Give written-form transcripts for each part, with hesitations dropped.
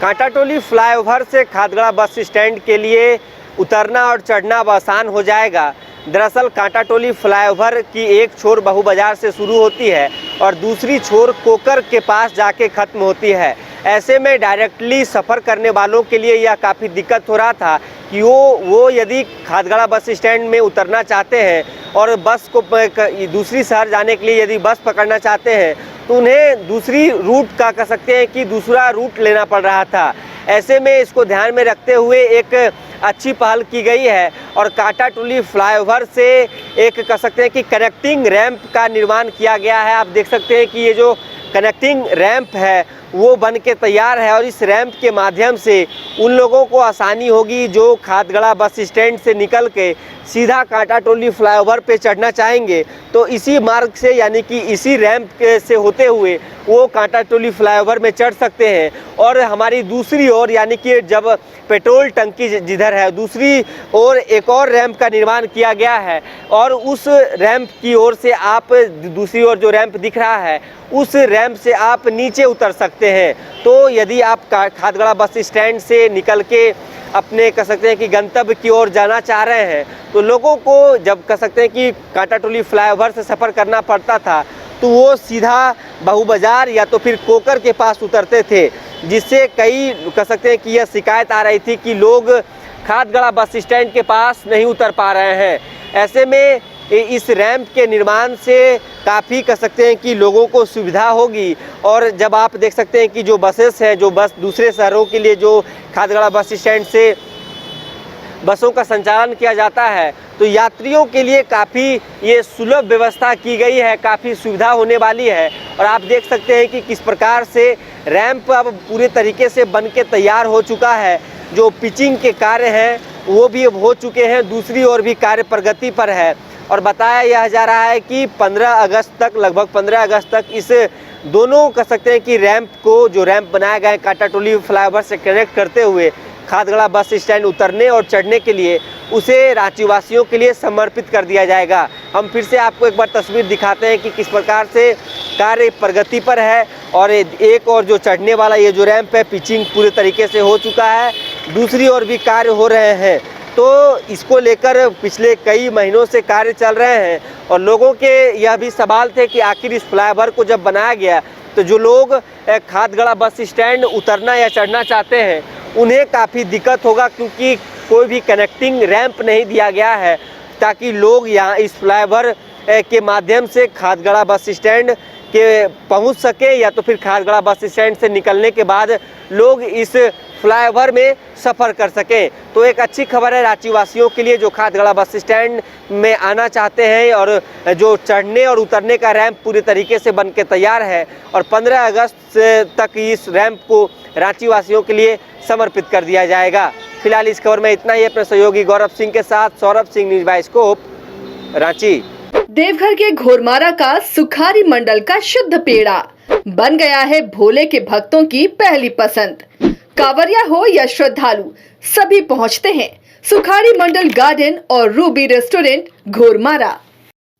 Kantatoli flyover से Khadgarha bus stand के लिए उतरना और चढ़ना अब आसान हो जाएगा। दरअसल कांटाटोली फ्लाईओवर की एक छोर बहू बाजार से शुरू होती है और दूसरी छोर कोकर के पास जाके ख़त्म होती है। ऐसे में डायरेक्टली सफ़र करने वालों के लिए यह काफ़ी दिक्कत हो रहा था कि वो यदि खादगड़ा बस स्टैंड में उतरना चाहते हैं और बस को दूसरी शहर जाने के लिए यदि बस पकड़ना चाहते हैं तो उन्हें दूसरी रूट का कह सकते हैं कि दूसरा रूट लेना पड़ रहा था। ऐसे में इसको ध्यान में रखते हुए एक अच्छी पहल की गई है और कांटाटोली फ्लाईओवर से एक कह सकते हैं कि कनेक्टिंग रैंप का निर्माण किया गया है। आप देख सकते हैं कि ये जो कनेक्टिंग रैंप है वो बन के तैयार है और इस रैंप के माध्यम से उन लोगों को आसानी होगी जो खादगड़ा बस स्टैंड से निकल के सीधा कांटाटोली फ्लाईओवर पे चढ़ना चाहेंगे तो इसी मार्ग से यानी कि इसी रैंप से होते हुए वो कांटाटोली फ्लाईओवर में चढ़ सकते हैं। और हमारी दूसरी ओर यानी कि जब पेट्रोल टंकी जिधर है दूसरी ओर एक और रैंप का निर्माण किया गया है और उस रैंप की ओर से आप दूसरी ओर जो रैंप दिख रहा है उस रैंप से आप नीचे उतर सकते हैं। तो यदि आप खादगड़ा बस स्टैंड से निकल के अपने कह सकते हैं कि गंतव्य की ओर जाना चाह रहे हैं तो लोगों को जब कह सकते हैं कि कांटाटोली फ्लाईओवर से सफ़र करना पड़ता था तो वो सीधा बहू बाजार या तो फिर कोकर के पास उतरते थे, जिससे कई कह सकते हैं कि यह शिकायत आ रही थी कि लोग खादगड़ा बस स्टैंड के पास नहीं उतर पा रहे हैं। ऐसे में इस रैंप के निर्माण से काफ़ी कह सकते हैं कि लोगों को सुविधा होगी। और जब आप देख सकते हैं कि जो बसेस हैं जो बस दूसरे शहरों के लिए जो खादगड़ा बस स्टैंड से बसों का संचालन किया जाता है तो यात्रियों के लिए काफ़ी ये सुलभ व्यवस्था की गई है, काफ़ी सुविधा होने वाली है। और आप देख सकते हैं कि किस प्रकार से रैंप अब पूरे तरीके से बन के तैयार हो चुका है। जो पिचिंग के कार्य हैं वो भी अब हो चुके हैं, दूसरी ओर भी कार्य प्रगति पर है। और बताया यह जा रहा है कि 15 अगस्त तक लगभग 15 अगस्त तक इस दोनों कह सकते हैं कि रैंप को जो रैंप बनाया गया है कांटाटोली फ्लाईओवर से कनेक्ट करते हुए खादगड़ा बस स्टैंड उतरने और चढ़ने के लिए उसे रांची वासियों के लिए समर्पित कर दिया जाएगा। हम फिर से आपको एक बार तस्वीर दिखाते हैं कि किस प्रकार से कार्य प्रगति पर है। और एक और जो चढ़ने वाला ये जो रैंप है पिचिंग पूरे तरीके से हो चुका है, दूसरी ओर भी कार्य हो रहे हैं। तो इसको लेकर पिछले कई महीनों से कार्य चल रहे हैं और लोगों के यह भी सवाल थे कि आखिर इस फ्लाईओवर को जब बनाया गया तो जो लोग खादगड़ा बस स्टैंड उतरना या चढ़ना चाहते हैं उन्हें काफ़ी दिक्कत होगा, क्योंकि कोई भी कनेक्टिंग रैंप नहीं दिया गया है ताकि लोग यहाँ इस फ्लाईओवर के माध्यम से खादगड़ा बस स्टैंड के पहुँच सके या तो फिर खादगड़ा बस स्टैंड से निकलने के बाद लोग इस फ्लाईओवर में सफ़र कर सकें। तो एक अच्छी खबर है रांची वासियों के लिए जो खादगड़ा बस स्टैंड में आना चाहते हैं और जो चढ़ने और उतरने का रैंप पूरी तरीके से बन के तैयार है और 15 अगस्त तक इस रैंप को रांची वासियों के लिए समर्पित कर दिया जाएगा। फिलहाल इस खबर में इतना ही। अपने सहयोगी गौरव सिंह के साथ सौरभ सिंह, न्यूज़ बाइस्कोप, रांची। देवघर के घोरमारा का सुखारी मंडल का शुद्ध पेड़ा बन गया है भोले के भक्तों की पहली पसंद। कांवरिया हो या श्रद्धालु सभी पहुंचते हैं सुखारी मंडल गार्डन और Ruby restaurant Ghormara.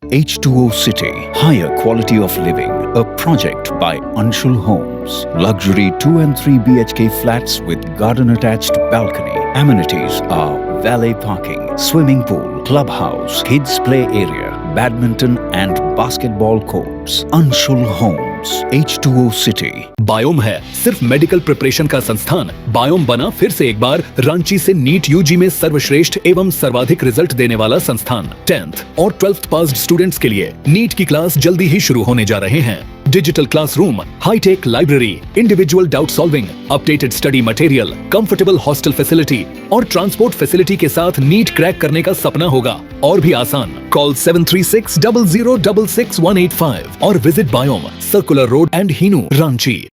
H2O City, higher quality of living, a project by Anshul Homes. Luxury 2 and 3 BHK flats with garden attached balcony. Amenities are valet parking, swimming pool, clubhouse, kids play area, badminton and basketball courts. Anshul Homes, H2O City. Biome है सिर्फ medical preparation का संस्थान। Biome बना फिर से एक बार रांची से NEET UG में सर्वश्रेष्ठ एवं सर्वाधिक रिजल्ट देने वाला संस्थान। 10th और 12th पास्ड स्टूडेंट्स के लिए नीट की क्लास जल्दी ही शुरू होने जा रहे हैं। Digital classroom, high tech library, individual doubt solving, updated study material, comfortable hostel facility और ट्रांसपोर्ट फैसिलिटी के साथ नीट क्रैक करने का सपना होगा और भी आसान। कॉल 73600666185 और visit biome, circular road and Hinoo, Ranchi.